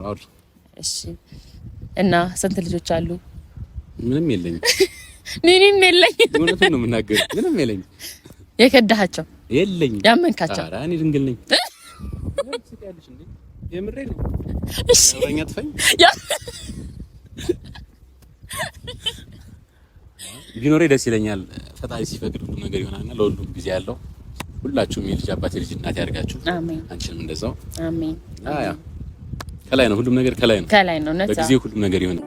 አውሪ። እሺ እና ስንት ልጆች አሉ? ምንም የለኝም። ምንም የለኝም። እውነቱን ነው የምናገረው። ምንም የለኝም። የከዳሃቸው? የለኝም። ያመንካቸው? ኧረ እኔ ድንግል ነኝ። የምሬን ነው። እሺ አብረኛ ትፈኝ ቢኖሬ ደስ ይለኛል። ፈጣሪ ሲፈቅድ ሁሉ ነገር ይሆናልና ለሁሉም ጊዜ ያለው ሁላችሁም የልጅ አባት የልጅ እናት ያርጋችሁ። አሜን። አንቺንም እንደዛው አሜን። አያ ከላይ ነው ሁሉም ነገር ከላይ ነው። ከላይ ነው ነፃ በጊዜው ሁሉም ነገር ይሆናል።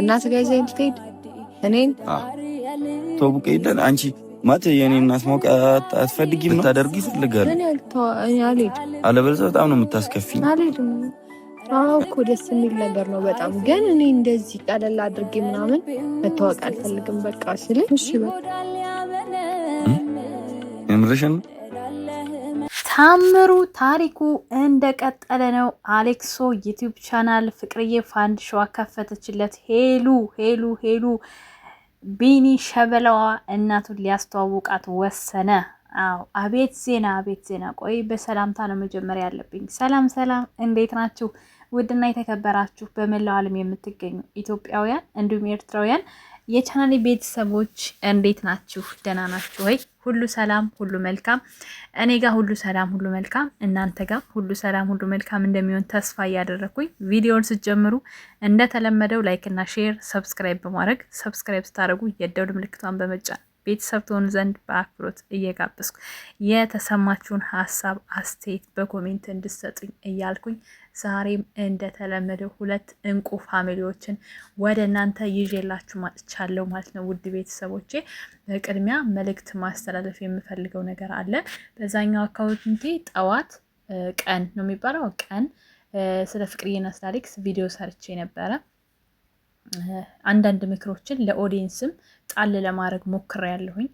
እናት ጋር ይዘኝ ልትሄድ እኔን ተውብቀ ይላል። አንቺ ማተ የኔ እናት ማውቃት አትፈልጊም ነው ታደርጊ ይፈልጋል። እኔ አልሄድም። አለበለዚያ በጣም ነው የምታስከፊኝ። አልሄድም። አዎ እኮ ደስ የሚል ነገር ነው በጣም ግን እኔ እንደዚህ ቀለል አድርጌ ምናምን መታወቅ አልፈልግም። በቃ ስለ እሺ በቃ የምርሽን ታምሩ ታሪኩ እንደቀጠለ ነው። አሌክሶ ዩቲዩብ ቻናል ፍቅርዬ ፋንድሻዋ ከፈተችለት። ሄሉ ቢኒ ሸበላዋ እናቱን ሊያስተዋውቃት ወሰነ። አዎ አቤት ዜና። ቆይ በሰላምታ ነው መጀመሪያ ያለብኝ። ሰላም እንዴት ናችሁ? ውድና የተከበራችሁ በመላው ዓለም የምትገኙ ኢትዮጵያውያን እንዲሁም ኤርትራውያን የቻናሌ ቤተሰቦች እንዴት ናችሁ? ደህና ናችሁ ወይ? ሁሉ ሰላም ሁሉ መልካም። እኔ ጋር ሁሉ ሰላም ሁሉ መልካም፣ እናንተ ጋር ሁሉ ሰላም ሁሉ መልካም እንደሚሆን ተስፋ እያደረኩኝ ቪዲዮውን ስትጀምሩ እንደተለመደው ላይክ እና ሼር፣ ሰብስክራይብ በማድረግ ሰብስክራይብ ስታደርጉ የደውል ምልክቷን በመጫን ቤተሰብ ትሆኑ ዘንድ በአክብሮት እየጋበዝኩ የተሰማችሁን ሀሳብ አስተያየት በኮሜንት እንድሰጡኝ እያልኩኝ ዛሬም እንደተለመደው ሁለት እንቁ ፋሚሊዎችን ወደ እናንተ ይዤላችሁ ማጥቻለሁ ማለት ነው። ውድ ቤተሰቦቼ በቅድሚያ መልእክት ማስተላለፍ የምፈልገው ነገር አለ። በዛኛው አካውንቴ ጠዋት ቀን ነው የሚባለው ቀን ስለ ፍቅርዬና ስለ አሌክስ ቪዲዮ ሰርቼ ነበረ። አንዳንድ ምክሮችን ለኦዲየንስም ጣል ለማድረግ ሞክሬያለሁኝ።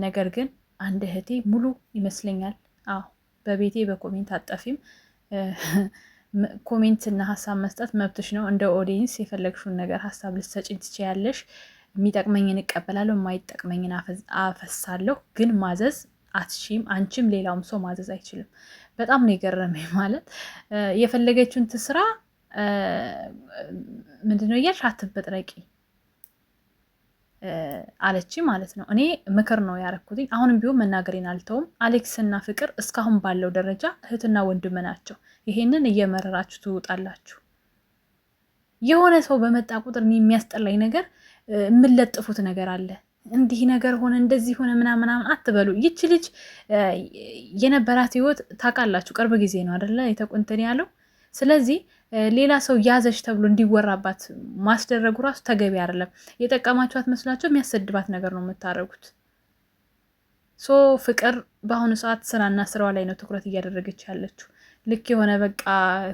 ነገር ግን አንድ እህቴ ሙሉ ይመስለኛል በቤቴ በኮሜንት አጠፊም ኮሜንት እና ሀሳብ መስጠት መብትሽ ነው። እንደ ኦዲየንስ የፈለግሽውን ነገር ሀሳብ ልትሰጪኝ ትችያለሽ። የሚጠቅመኝን እቀበላለሁ፣ የማይጠቅመኝን አፈሳለሁ። ግን ማዘዝ አትሺም። አንቺም ሌላውም ሰው ማዘዝ አይችልም። በጣም ነው የገረመኝ። ማለት የፈለገችውን ትስራ ምንድነው እያልሽ አትበጥረቂ አለች ማለት ነው። እኔ ምክር ነው ያረኩትኝ። አሁንም ቢሆን መናገሬን አልተውም። አሌክስ እና ፍቅር እስካሁን ባለው ደረጃ እህትና ወንድም ናቸው። ይሄንን እየመረራችሁ ትውጣላችሁ። የሆነ ሰው በመጣ ቁጥር የሚያስጠላኝ ነገር የምለጥፉት ነገር አለ። እንዲህ ነገር ሆነ እንደዚህ ሆነ ምናምን አትበሉ። ይቺ ልጅ የነበራት ህይወት ታውቃላችሁ፣ ቅርብ ጊዜ ነው አይደለ የተቆንተን ያለው። ስለዚህ ሌላ ሰው ያዘሽ ተብሎ እንዲወራባት ማስደረጉ ራሱ ተገቢ አይደለም። የጠቀማችኋት መስላችሁ የሚያሰድባት ነገር ነው የምታደርጉት። ፍቅር በአሁኑ ሰዓት ስራና ስራዋ ላይ ነው ትኩረት እያደረገች ያለችው። ልክ የሆነ በቃ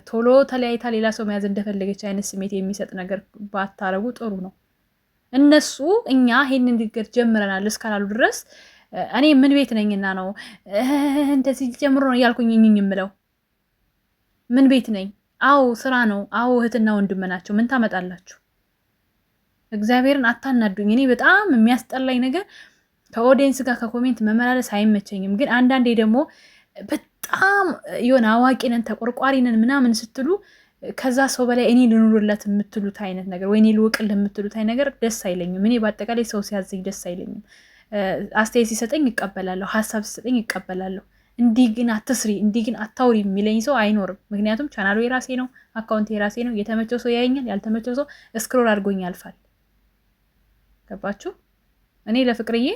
ቶሎ ተለያይታ ሌላ ሰው መያዝ እንደፈለገች አይነት ስሜት የሚሰጥ ነገር ባታረጉ ጥሩ ነው። እነሱ እኛ ይሄን ንግግር ጀምረናል እስካላሉ ድረስ እኔ ምን ቤት ነኝና ነው እንደዚህ ጀምሮ ነው እያልኩኝ የምለው? ምን ቤት ነኝ? አዎ ስራ ነው። አዎ እህትና ወንድም ናቸው። ምን ታመጣላችሁ? እግዚአብሔርን አታናዱኝ። እኔ በጣም የሚያስጠላኝ ነገር ከኦዲየንስ ጋር ከኮሜንት መመላለስ አይመቸኝም። ግን አንዳንዴ ደግሞ በጣም የሆነ አዋቂ ነን ተቆርቋሪ ነን ምናምን ስትሉ ከዛ ሰው በላይ እኔ ልኑርለት የምትሉት አይነት ነገር ወይ እኔ ልወቅልህ የምትሉት አይነት ነገር ደስ አይለኝም። እኔ በአጠቃላይ ሰው ሲያዘኝ ደስ አይለኝም። አስተያየት ሲሰጠኝ ይቀበላለሁ፣ ሀሳብ ሲሰጠኝ ይቀበላለሁ። እንዲህ ግን አትስሪ፣ እንዲህ ግን አታውሪ የሚለኝ ሰው አይኖርም። ምክንያቱም ቻናሉ የራሴ ነው፣ አካውንት የራሴ ነው። የተመቸው ሰው ያየኛል፣ ያልተመቸው ሰው ስክሮል አድርጎኝ ያልፋል። ገባችሁ? እኔ ለፍቅርዬ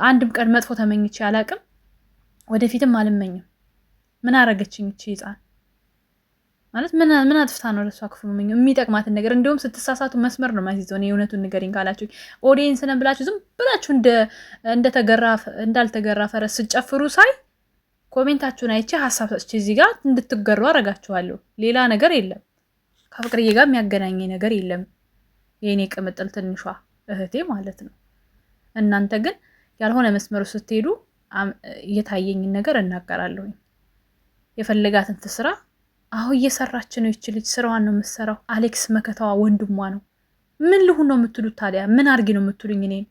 አንድም ቀን መጥፎ ተመኝቼ አላቅም፣ ወደፊትም አልመኝም። ምን አረገችኝ እቺ ህፃን? ማለት ምን አጥፍታ ነው ለሷ ክፉ ነው የሚጠቅማትን ነገር? እንዲሁም ስትሳሳቱ መስመር ነው ማስይዘው። እኔ እውነቱን ንገሪኝ ካላችሁ ኦዲየንስ ነን ብላችሁ ዝም ብላችሁ እንዳልተገራ ፈረስ ስትጨፍሩ ሳይ ኮሜንታችሁን አይቼ ሀሳብ ሰጥቼ እዚህ ጋር እንድትገሩ አረጋችኋለሁ። ሌላ ነገር የለም። ከፍቅርዬ ጋር የሚያገናኘ ነገር የለም። የኔ ቅምጥል ትንሿ እህቴ ማለት ነው። እናንተ ግን ያልሆነ መስመሩ ስትሄዱ እየታየኝን ነገር እናገራለሁኝ። የፈለጋትን ትስራ። አሁን እየሰራች ነው ይች ልጅ፣ ስራዋን ነው የምትሰራው። አሌክስ መከታዋ ወንድሟ ነው። ምን ልሁን ነው የምትሉት ታዲያ? ምን አርጊ ነው የምትሉኝ? እኔን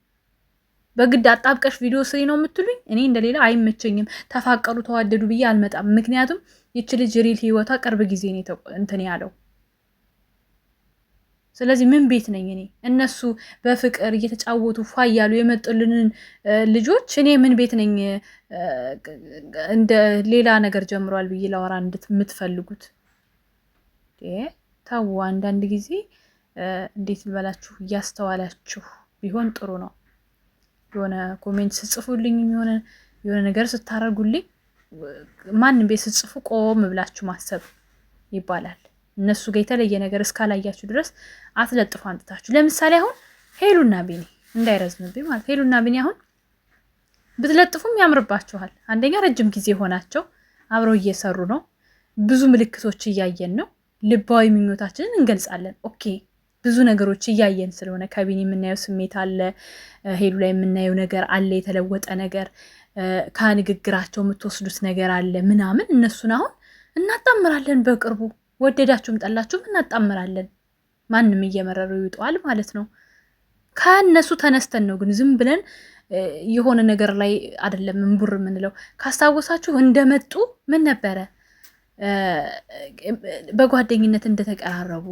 በግድ አጣብቀሽ ቪዲዮ ስሪ ነው የምትሉኝ? እኔ እንደሌላ አይመቸኝም። ተፋቀሩ ተዋደዱ ብዬ አልመጣም። ምክንያቱም ይች ልጅ ሪል ህይወቷ ቅርብ ጊዜ ነው እንትን ያለው። ስለዚህ ምን ቤት ነኝ እኔ? እነሱ በፍቅር እየተጫወቱ ፏ እያሉ የመጡልንን ልጆች እኔ ምን ቤት ነኝ? እንደ ሌላ ነገር ጀምሯል ብዬ ላወራ የምትፈልጉት ተው። አንዳንድ ጊዜ እንዴት ልበላችሁ እያስተዋላችሁ ቢሆን ጥሩ ነው። የሆነ ኮሜንት ስጽፉልኝ የሆነ ነገር ስታረጉልኝ ማንም ቤት ስጽፉ ቆም ብላችሁ ማሰብ ይባላል። እነሱ ጋር የተለየ ነገር እስካላያችሁ ድረስ አትለጥፉ አንጥታችሁ። ለምሳሌ አሁን ሄሉና ቢኒ እንዳይረዝምብኝ ማለት ሄሉና ቢኒ አሁን ብትለጥፉም ያምርባችኋል። አንደኛ ረጅም ጊዜ ሆናቸው አብረው እየሰሩ ነው። ብዙ ምልክቶች እያየን ነው። ልባዊ ምኞታችንን እንገልጻለን። ኦኬ ብዙ ነገሮች እያየን ስለሆነ ከቢኒ የምናየው ስሜት አለ፣ ሄሉ ላይ የምናየው ነገር አለ፣ የተለወጠ ነገር ከንግግራቸው የምትወስዱት ነገር አለ ምናምን። እነሱን አሁን እናጣምራለን በቅርቡ ወደዳችሁም ጠላችሁም እናጣምራለን። ማንም እየመረሩ ይውጠዋል ማለት ነው። ከእነሱ ተነስተን ነው ግን ዝም ብለን የሆነ ነገር ላይ አይደለም እንቡር የምንለው። ካስታወሳችሁ እንደመጡ ምን ነበረ በጓደኝነት እንደተቀራረቡ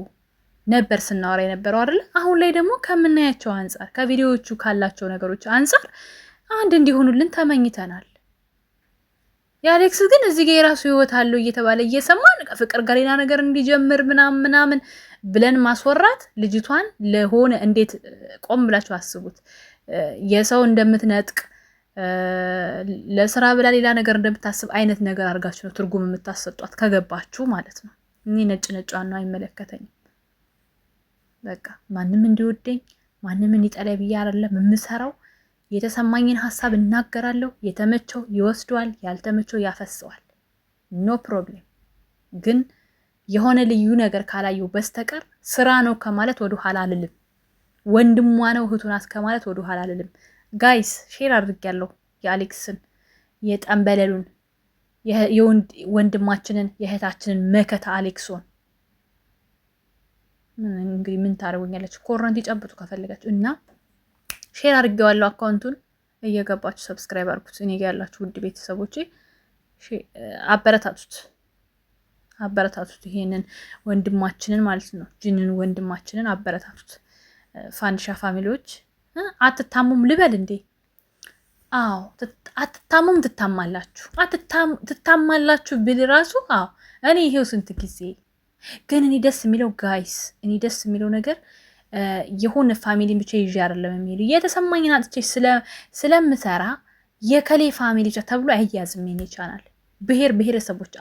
ነበር ስናወራ የነበረው አይደል? አሁን ላይ ደግሞ ከምናያቸው አንጻር ከቪዲዮዎቹ ካላቸው ነገሮች አንጻር አንድ እንዲሆኑልን ተመኝተናል። የአሌክስ ግን እዚህ ጋር የራሱ ህይወት አለው እየተባለ እየሰማን ከፍቅር ጋር ሌላ ነገር እንዲጀምር ምናምን ብለን ማስወራት ልጅቷን ለሆነ እንዴት ቆም ብላችሁ አስቡት። የሰው እንደምትነጥቅ ለስራ ብላ ሌላ ነገር እንደምታስብ አይነት ነገር አድርጋችሁ ነው ትርጉም የምታሰጧት ከገባችሁ ማለት ነው። እኔ ነጭ ነው አይመለከተኝም። በቃ ማንም እንዲወደኝ ማንም እንዲጠላኝ ብዬ አይደለም የምሰራው። የተሰማኝን ሀሳብ እናገራለሁ። የተመቸው ይወስደዋል፣ ያልተመቸው ያፈሰዋል። ኖ ፕሮብሌም። ግን የሆነ ልዩ ነገር ካላየው በስተቀር ስራ ነው ከማለት ወደ ኋላ አልልም። ወንድሟ ነው እህቱ ናት ከማለት ወደ ኋላ አልልም። ጋይስ ሼር አድርጌያለሁ የአሌክስን የጠንበለሉን የወንድማችንን የእህታችንን መከታ አሌክሶን። እንግዲህ ምን ታደርጉኛላችሁ? ኮረንት ይጨብጡ ከፈለጋችሁ እና ሼር አድርጌዋለሁ። አካውንቱን እየገባችሁ ሰብስክራይብ አድርጉት። እኔ ጋር ያላችሁ ውድ ቤተሰቦቼ አበረታቱት። ይሄንን ወንድማችንን ማለት ነው ጅንን ወንድማችንን አበረታቱት። ፋንዲሻ ፋሚሊዎች አትታሙም ልበል እንዴ? አዎ አትታሙም፣ ትታማላችሁ ብል ራሱ አዎ። እኔ ይሄው ስንት ጊዜ ግን እኔ ደስ የሚለው ጋይስ፣ እኔ ደስ የሚለው ነገር የሆነ ፋሚሊን ብቻ ይዤ አይደለም የሚሄዱ የተሰማኝን አጥቼ ስለምሰራ የከሌ ፋሚሊ ተብሎ አይያዝም። የኔ ቻናል ብሔር ብሔረሰቦች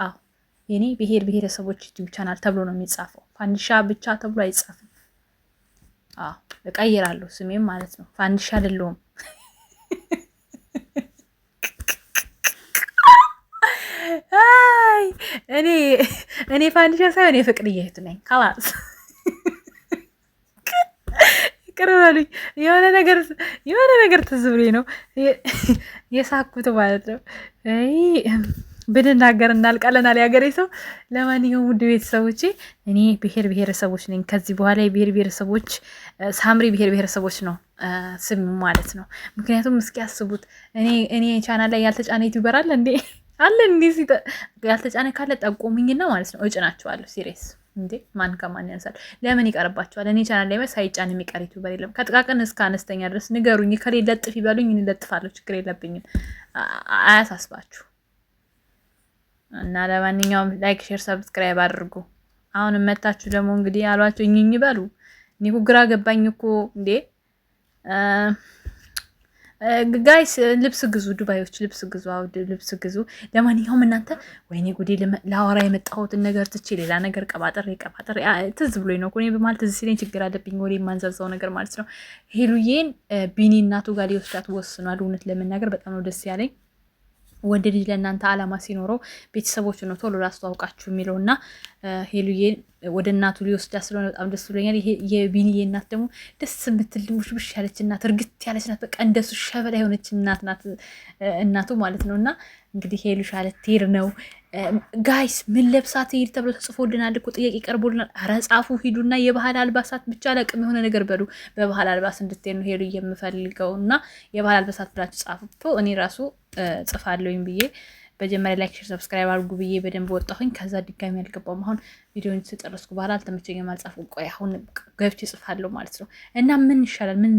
የኔ ብሔር ብሔረሰቦች ዩቲዩብ ቻናል ተብሎ ነው የሚጻፈው። ፋንዲሻ ብቻ ተብሎ አይጻፍም። እቀይራለሁ ስሜም ማለት ነው። ፋንዲሻ አይደለሁም። አይ እኔ ፋንዲሻ ሳይሆን የፍቅርዬ እህት ነኝ። ካላስ ቅርበሉኝ። የሆነ ነገር ትዝ ብሎኝ ነው የሳኩት ማለት ነው። ብንናገር እናልቃለናል ያገሬ ሰው። ለማንኛውም ውድ ቤተሰቦቼ እኔ ብሔር ብሔረሰቦች ነኝ። ከዚህ በኋላ የብሔር ብሔረሰቦች ሳምሪ ብሔር ብሔረሰቦች ነው ስም ማለት ነው። ምክንያቱም እስኪ ያስቡት እኔ ቻናል ላይ ያልተጫነ ዩቲዩበር አለ እንዴ? አለ እንዴ? ያልተጫነ ካለ ጠቆሙኝና ማለት ነው እጭናቸዋለሁ። ሲሪየስ እንዴ ማን ከማን ያንሳል? ለምን ይቀርባቸዋል? እኔ ቻናል ላይ ሳይጫን የሚቀር ዩቲዩበር የለም። ከጥቃቅን እስከ አነስተኛ ድረስ ንገሩኝ። ከሌ ለጥፍ ይበሉኝ፣ እኔ ለጥፋለሁ። ችግር የለብኝም። አያሳስባችሁ። እና ለማንኛውም ላይክ፣ ሼር፣ ሰብስክራይብ አድርጉ። አሁን መታችሁ ደግሞ እንግዲህ ያሏችሁ እኝኝ በሉ። እኔ እኮ ግራ ገባኝ እኮ እንዴ። ጋይስ ልብስ ግዙ፣ ዱባዮች ልብስ ግዙ፣ አውድ ልብስ ግዙ። ለማንኛውም እናንተ ወይኔ ጉዴ ላወራ የመጣሁትን ነገር ትቼ ሌላ ነገር ቀባጠር ትዝ ብሎኝ ነው። እኔ በማለት ትዝ ሲለኝ ችግር አለብኝ ወሬ የማንዘርዘው ነገር ማለት ነው። ሄሉዬን ቢኒ እናቱ ጋር ሊወስዳት ወስኗል። እውነት ለመናገር በጣም ነው ደስ ያለኝ። ወንድ ልጅ ለእናንተ አላማ ሲኖረው ቤተሰቦቹ ነው ቶሎ ላስተዋውቃችሁ የሚለው እና ሄሉዬን ወደ እናቱ ሊወስዳ ስለሆነ በጣም ደስ ብሎኛል። የቢኒዬ እናት ደግሞ ደስ የምትል ውሽብሽ ያለች እናት፣ እርግት ያለች ናት። በቃ እንደሱ ሸበላ የሆነች እናት ናት እናቱ ማለት ነው። እና እንግዲህ ሄሉ ሻለት ቴር ነው ጋይስ ምን ለብሳት ሄድ ተብሎ ተጽፎልናል እኮ ጥያቄ ቀርቦልናል። ኧረ ጻፉ ሂዱና የባህል አልባሳት ብቻ ለቅም የሆነ ነገር በሉ። በባህል አልባስ እንድትሄዱ ሄዱ የምፈልገው እና የባህል አልባሳት ብላችሁ ጻፉ። እኔ ራሱ ጽፋለሁኝ ብዬ በጀመሪያ ላይክ ሼር ሰብስክራይብ አድርጉ ብዬ በደንብ ወጣሁኝ። ከዛ ድጋሚ አልገባም። አሁን ቪዲዮን ስጨርስኩ በኋላ አልተመቸኝም አልጻፍኩም። ቆይ አሁን ገብቼ ጽፋለሁ ማለት ነው። እና ምን ይሻላል? ምን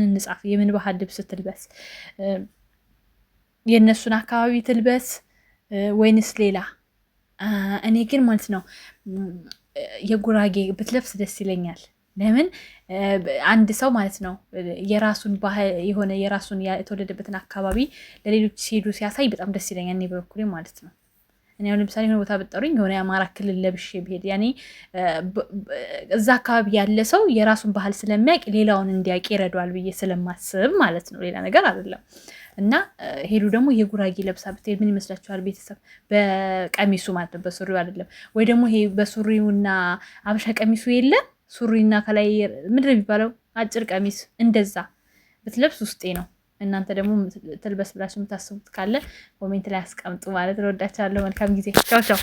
እንጻፍ? የምን ባህል ልብስ ትልበስ? የእነሱን አካባቢ ትልበስ ወይንስ ሌላ? እኔ ግን ማለት ነው የጉራጌ ብትለብስ ደስ ይለኛል። ለምን አንድ ሰው ማለት ነው የራሱን ባህል የሆነ የራሱን የተወለደበትን አካባቢ ለሌሎች ሲሄዱ ሲያሳይ በጣም ደስ ይለኛል። እኔ በበኩሌ ማለት ነው። እኔ አሁን ለምሳሌ የሆነ ቦታ ብጠሩኝ የሆነ የአማራ ክልል ለብሼ ብሄድ ያኔ እዛ አካባቢ ያለ ሰው የራሱን ባህል ስለሚያውቅ ሌላውን እንዲያውቅ ይረዳዋል ብዬ ስለማስብ ማለት ነው። ሌላ ነገር አይደለም። እና ሄዱ ደግሞ የጉራጌ ለብሳ ብትሄድ ምን ይመስላችኋል ቤተሰብ? በቀሚሱ ማለት ነው፣ በሱሪው አይደለም። ወይ ደግሞ ይሄ በሱሪውና አብሻ ቀሚሱ የለ ሱሪና ከላይ ምንድን ነው የሚባለው አጭር ቀሚስ፣ እንደዛ ብትለብስ ውስጤ ነው። እናንተ ደግሞ ትልበስ ብላችሁ የምታስቡት ካለ ኮሜንት ላይ አስቀምጡ ማለት ነው። ወዳችኋለሁ። መልካም ጊዜ። ቻው ቻው።